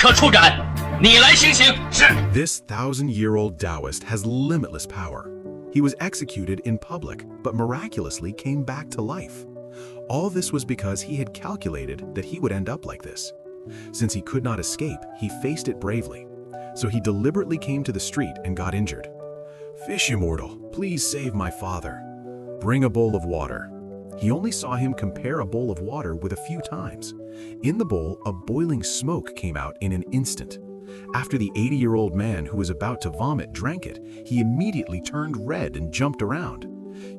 刻处斩！你来行刑。是。This thousand-year-old Taoist has limitless power. He was executed in public, but miraculously came back to life. All this was because he had calculated that he would end up like this. Since he could not escape, he faced it bravely. So he deliberately came to the street and got injured. "Fish immortal, please save my father. Bring a bowl of water." He only saw him compare a bowl of water with a few times. In the bowl, a boiling smoke came out in an instant. After the 80-year-old man who was about to vomit drank it, he immediately turned red and jumped around.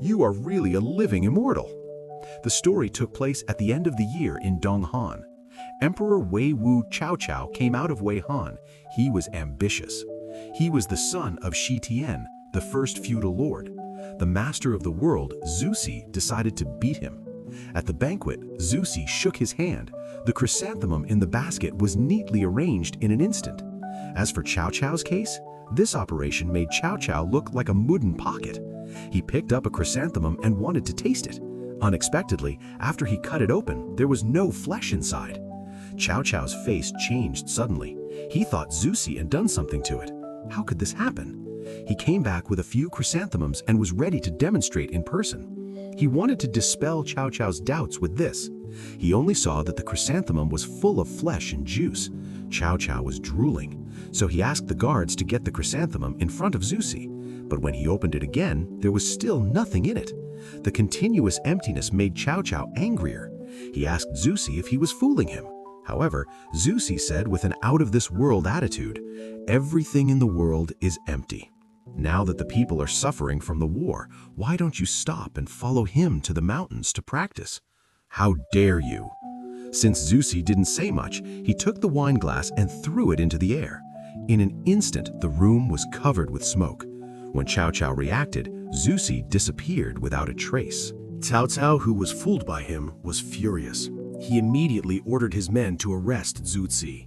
"You are really a living immortal." The story took place at the end of the year in Donghan. Emperor Wei Wu Chaochao came out of Weihan. He was ambitious. He was the son of Shi Tian, the first feudal lord. The master of the world, Zusi, decided to beat him. At the banquet, Zusi shook his hand. The chrysanthemum in the basket was neatly arranged in an instant. As for Cao Cao's case, this operation made Cao Cao look like a wooden pocket. He picked up a chrysanthemum and wanted to taste it. Unexpectedly, after he cut it open, there was no flesh inside. Cao Cao's face changed suddenly. He thought Zusi had done something to it. How could this happen? He came back with a few chrysanthemums and was ready to demonstrate in person. He wanted to dispel Cao Cao's doubts with this. He only saw that the chrysanthemum was full of flesh and juice. Cao Cao was drooling, so he asked the guards to get the chrysanthemum in front of Zusi. But when he opened it again, there was still nothing in it. The continuous emptiness made Cao Cao angrier. He asked Zusi if he was fooling him. However, Zusi said with an out-of-this-world attitude, "Everything in the world is empty. Now that the people are suffering from the war, why don't you stop and follow him to the mountains to practice? How dare you?" Since Zusi didn't say much, he took the wine glass and threw it into the air. In an instant, the room was covered with smoke. When Cao Cao reacted, Zusi disappeared without a trace. Cao Cao, who was fooled by him, was furious. He immediately ordered his men to arrest Zuzi.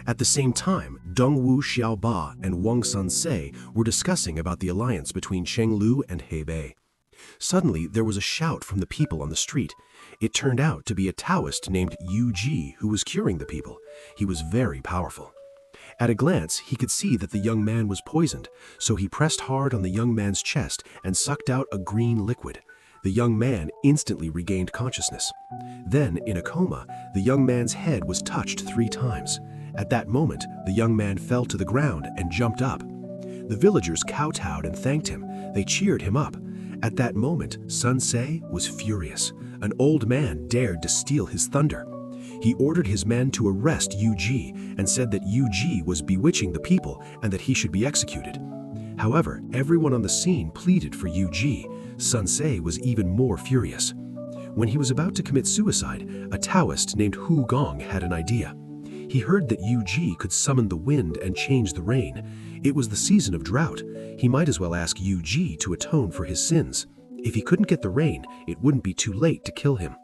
At the same time, Dongwu Xiaoba and Wang Sansei were discussing about the alliance between Chenglu and Hebei. Suddenly, there was a shout from the people on the street. It turned out to be a Taoist named Yu Ji who was curing the people. He was very powerful. At a glance, he could see that the young man was poisoned, so he pressed hard on the young man's chest and sucked out a green liquid. The young man instantly regained consciousness. Then, in a coma, the young man's head was touched 3 times. At that moment, the young man fell to the ground and jumped up. The villagers kowtowed and thanked him. They cheered him up. At that moment, Sun Ce was furious. An old man dared to steal his thunder. He ordered his men to arrest Yu Ji and said that Yu Ji was bewitching the people and that he should be executed. However, everyone on the scene pleaded for Yu Ji. Sun Ce was even more furious. When he was about to commit suicide, a Taoist named Hu Gong had an idea. He heard that Yu Ji could summon the wind and change the rain. It was the season of drought. He might as well ask Yu Ji to atone for his sins. If he couldn't get the rain, it wouldn't be too late to kill him.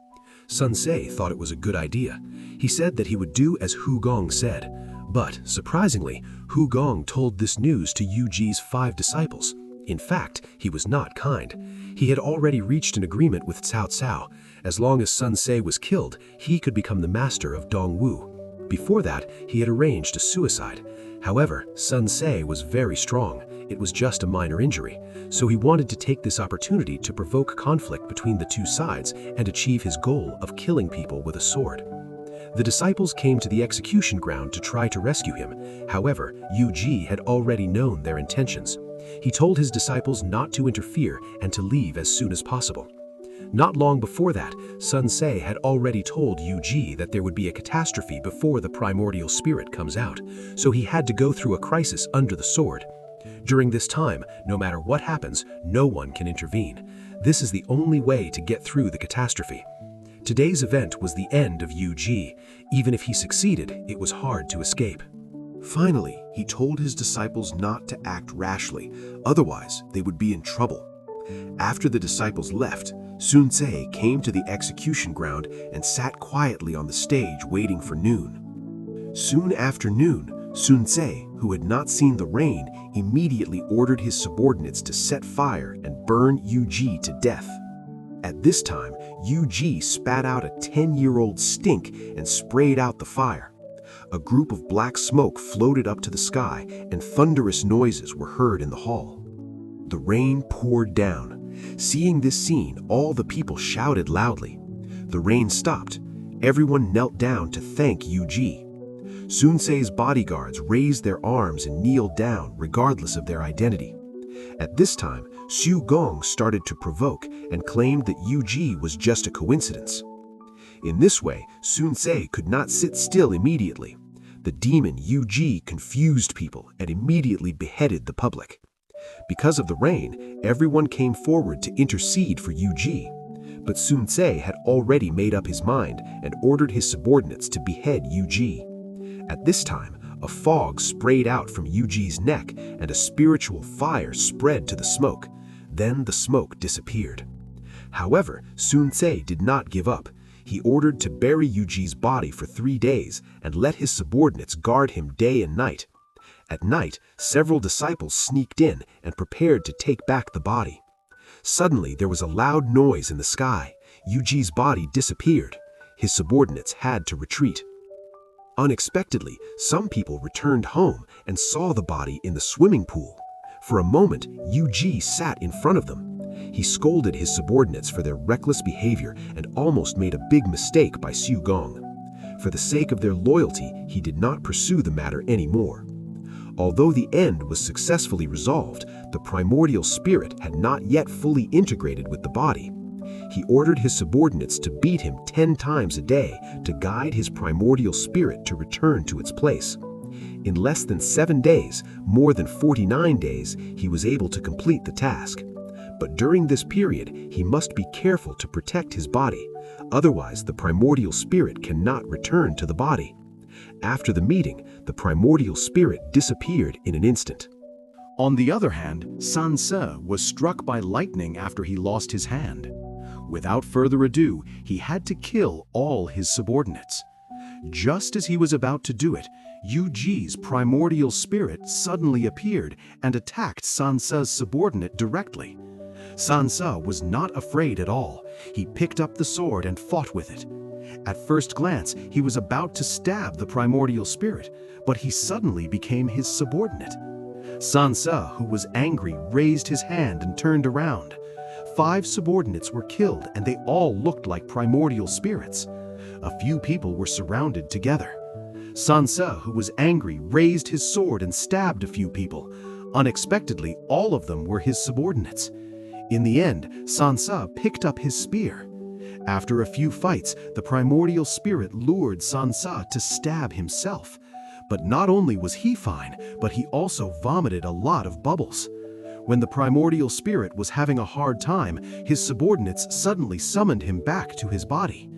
Sun Ce thought it was a good idea. He said that he would do as Hu Gong said. But, surprisingly, Hu Gong told this news to Yu Ji's 5 disciples. In fact, he was not kind. He had already reached an agreement with Cao Cao. As long as Sun Ce was killed, he could become the master of Dongwu. Before that, he had arranged a suicide. However, Sun Ce was very strong. It was just a minor injury, so he wanted to take this opportunity to provoke conflict between the 2 sides and achieve his goal of killing people with a sword. The disciples came to the execution ground to try to rescue him. However, Yu Ji had already known their intentions. He told his disciples not to interfere and to leave as soon as possible. Not long before that, Sun Ce had already told Yu Ji that there would be a catastrophe before the primordial spirit comes out, so he had to go through a crisis under the sword. During this time, no matter what happens, no one can intervene. This is the only way to get through the catastrophe. Today's event was the end of Yu Ji. Even if he succeeded, it was hard to escape. Finally, he told his disciples not to act rashly, otherwise they would be in trouble. After the disciples left, Sun Ce came to the execution ground and sat quietly on the stage waiting for noon. Soon after noon, Sun Ce, who had not seen the rain, immediately ordered his subordinates to set fire and burn Yu Ji to death. At this time, Yu Ji spat out a 10-year-old stink and sprayed out the fire. A group of black smoke floated up to the sky, and thunderous noises were heard in the hall. The rain poured down. Seeing this scene, all the people shouted loudly. The rain stopped. Everyone knelt down to thank Yu-ji. Sun-se's bodyguards raised their arms and kneeled down, regardless of their identity. At this time, Su-gong started to provoke and claimed that Yu-ji was just a coincidence. In this way, Sun-se could not sit still immediately. The demon Yu-ji confused people and immediately beheaded the public. Because of the rain, everyone came forward to intercede for Yu-ji. But Sun-se had already made up his mind and ordered his subordinates to behead Yu-ji. At this time, a fog sprayed out from Yu-ji's neck and a spiritual fire spread to the smoke. Then the smoke disappeared. However, Sun-se did not give up. He ordered to bury Yu-ji's body for 3 days and let his subordinates guard him day and night. At night, several disciples sneaked in and prepared to take back the body. Suddenly, there was a loud noise in the sky. Yu-ji's body disappeared. His subordinates had to retreat. Unexpectedly, some people returned home and saw the body in the swimming pool. For a moment, Yu-ji sat in front of them. He scolded his subordinates for their reckless behavior and almost made a big mistake by Su-gong. For the sake of their loyalty, he did not pursue the matter anymore. Although the end was successfully resolved, the primordial spirit had not yet fully integrated with the body. He ordered his subordinates to beat him 10 times a day to guide his primordial spirit to return to its place. In less than 7 days, more than 49 days, he was able to complete the task. But during this period, he must be careful to protect his body. Otherwise, the primordial spirit cannot return to the body. After the meeting, the primordial spirit disappeared in an instant. On the other hand, Sun-se was struck by lightning after he lost his hand. Without further ado, he had to kill all his subordinates. Just as he was about to do it, Yu-ji's primordial spirit suddenly appeared and attacked Sun-se's subordinate directly. Sun-se was not afraid at all. He picked up the sword and fought with it. At first glance, he was about to stab the primordial spirit, but he suddenly became his subordinate. Sun-se, who was angry, raised his hand and turned around. 5 subordinates were killed, and they all looked like primordial spirits. A few people were surrounded together. Sun-se, who was angry, raised his sword and stabbed a few people. Unexpectedly, all of them were his subordinates. In the end, Sun-se picked up his spear. After a few fights, the primordial spirit lured Sun-se to stab himself. But not only was he fine, but he also vomited a lot of bubbles. When the primordial spirit was having a hard time, his subordinates suddenly summoned him back to his body.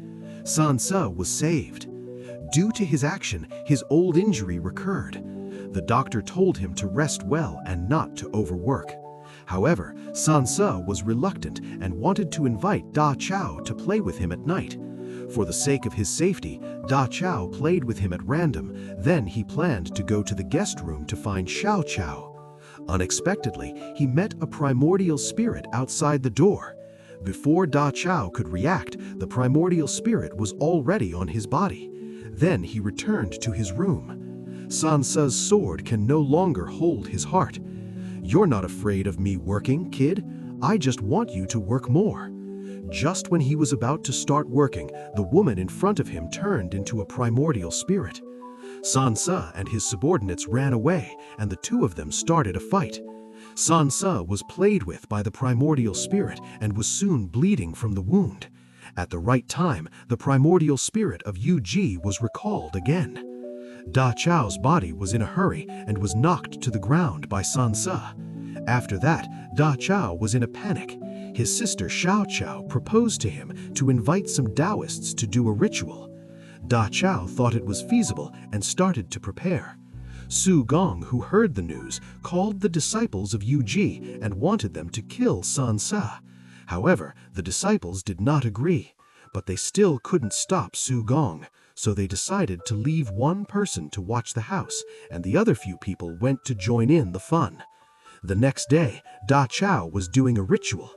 Sun-se was saved. Due to his action, his old injury recurred. The doctor told him to rest well and not to overwork. However, Sun-se was reluctant and wanted to invite Da Chao to play with him at night. For the sake of his safety, Da Chao played with him at random. Then he planned to go to the guest room to find Xiao Chao. Unexpectedly, he met a primordial spirit outside the door. Before Da Chao could react, the primordial spirit was already on his body. Then he returned to his room. Sun-se's sword can no longer hold his heart. "You're not afraid of me working, kid. I just want you to work more." Just when he was about to start working, the woman in front of him turned into a primordial spirit. Sun-se and his subordinates ran away, and the two of them started a fight. Sun-se was played with by the primordial spirit and was soon bleeding from the wound. At the right time, the primordial spirit of Yu-ji was recalled again. Da Chao's body was in a hurry and was knocked to the ground by Sun-se. After that, Da Chao was in a panic. His sister Xiao Chao proposed to him to invite some Taoists to do a ritual. Da Chao thought it was feasible and started to prepare. Su-gong, who heard the news, called the disciples of Yu-ji and wanted them to kill Sun-se. However, the disciples did not agree, but they still couldn't stop Su-gong, so they decided to leave one person to watch the house, and the other few people went to join in the fun. The next day, Da Chao was doing a ritual.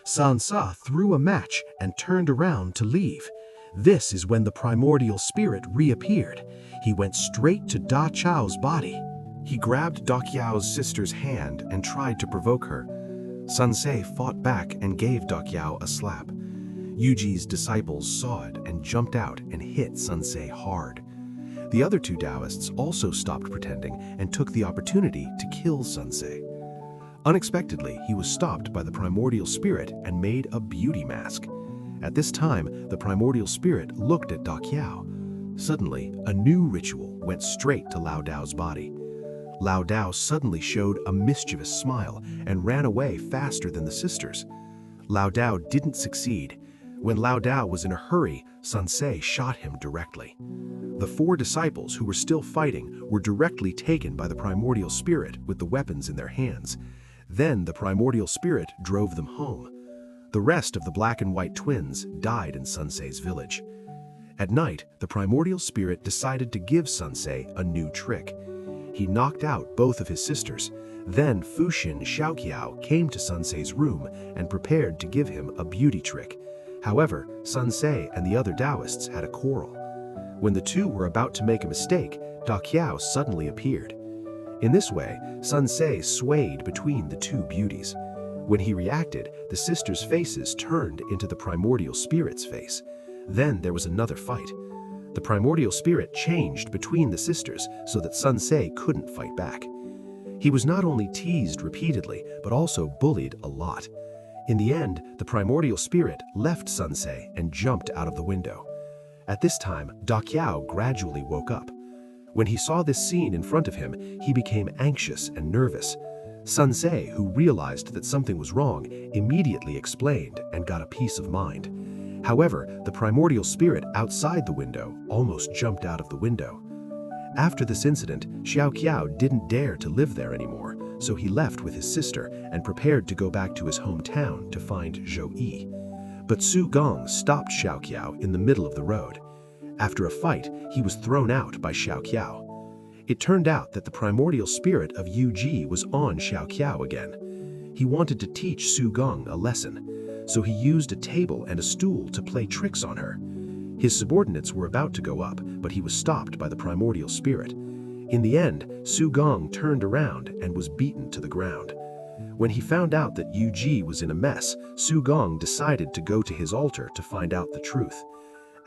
Sun-se threw a match and turned around to leave. This is when the primordial spirit reappeared. He went straight to Da Chao's body. He grabbed Da Qiao's sister's hand and tried to provoke her. Sun Ce fought back and gave Da Qiao a slap. Yuji's disciples saw it and jumped out and hit Sun Ce hard. The other two Taoists also stopped pretending and took the opportunity to kill Sun Ce. Unexpectedly, he was stopped by the primordial spirit and made a beauty mask. At this time, the primordial spirit looked at Da Qiao. Suddenly, a new ritual went straight to Lao Dao's body. Lao Dao suddenly showed a mischievous smile and ran away faster than the sisters. Lao Dao didn't succeed. When Lao Dao was in a hurry, Sun Ce shot him directly. The four disciples who were still fighting were directly taken by the primordial spirit with the weapons in their hands. Then the primordial spirit drove them home. The rest of the black and white twins died in Sun Ce's village. At night, the primordial spirit decided to give Sun Ce a new trick. He knocked out both of his sisters. Then Fuxin Xiaoqiao came to Sun Ce's room and prepared to give him a beauty trick. However, Sun Ce and the other Taoists had a quarrel. When the two were about to make a mistake, Da Qiao suddenly appeared. In this way, Sun Ce swayed between the two beauties. When he reacted, the sisters' faces turned into the primordial spirit's face. Then there was another fight. The primordial spirit changed between the sisters so that Sun Ce couldn't fight back. He was not only teased repeatedly, but also bullied a lot. In the end, the primordial spirit left Sun Ce and jumped out of the window. At this time, Da Qiao gradually woke up. When he saw this scene in front of him, he became anxious and nervous. Sun Ce, who realized that something was wrong, immediately explained and got a peace of mind. However, the primordial spirit outside the window almost jumped out of the window. After this incident, Xiaoqiao didn't dare to live there anymore, so he left with his sister and prepared to go back to his hometown to find Zhou Yi. But Su Gong stopped Xiaoqiao in the middle of the road. After a fight, he was thrown out by Xiaoqiao. It turned out that the primordial spirit of Yu Ji was on Xiaoqiao again. He wanted to teach Su Gong a lesson, so he used a table and a stool to play tricks on her. His subordinates were about to go up, but he was stopped by the primordial spirit. In the end, Su Gong turned around and was beaten to the ground. When he found out that Yu Ji was in a mess, Su Gong decided to go to his altar to find out the truth.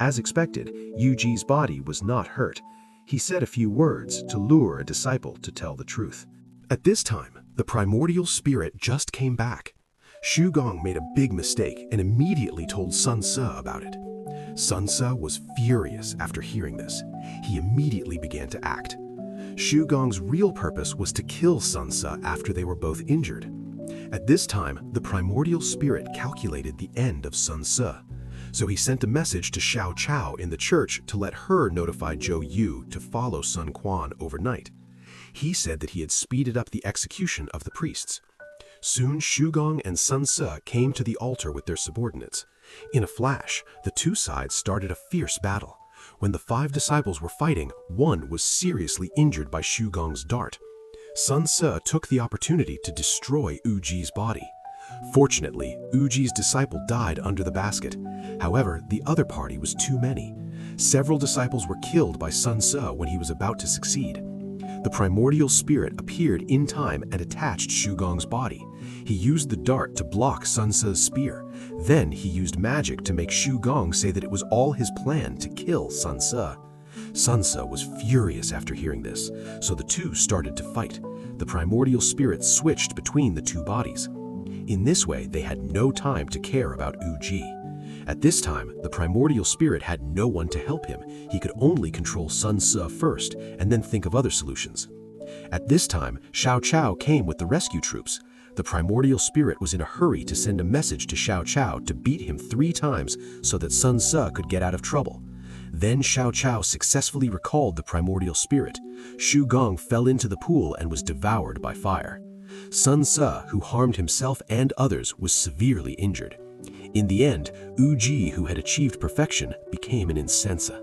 As expected, Yu Ji's body was not hurt. He said a few words to lure a disciple to tell the truth. At this time, the primordial spirit just came back. Su Gong made a big mistake and immediately told Sun Ce about it. Sun Ce was furious after hearing this. He immediately began to act. Su Gong's real purpose was to kill Sun Ce after they were both injured. At this time, the primordial spirit calculated the end of Sun Ce. So he sent a message to Xiao Chao in the church to let her notify Zhou Yu to follow Sun Quan overnight. He said that he had speeded up the execution of the priests. Soon Su Gong and Sun Ce came to the altar with their subordinates. In a flash, the two sides started a fierce battle. When the 5 disciples were fighting, one was seriously injured by Su Gong's dart. Sun Ce took the opportunity to destroy Yu Ji's body. Fortunately, Yu Ji's disciple died under the basket. However, the other party was too many. Several disciples were killed by Sun Ce when he was about to succeed. The primordial spirit appeared in time and attached Su Gong's body. He used the dart to block Sun Ce's spear. Then he used magic to make Su Gong say that it was all his plan to kill Sun Ce. Sun Ce was furious after hearing this, so the two started to fight. The primordial spirit switched between the two bodies. In this way, they had no time to care about Yu Ji. At this time, the primordial spirit had no one to help him. He could only control Sun Ce first and then think of other solutions. At this time, Xiao Chao came with the rescue troops. The primordial spirit was in a hurry to send a message to Xiao Chao to beat him 3 times so that Sun Ce could get out of trouble. Then Xiao Chao successfully recalled the primordial spirit. Su Gong fell into the pool and was devoured by fire. Sun Ce, who harmed himself and others, was severely injured. In the end, Yu Ji, who had achieved perfection, became an incensa.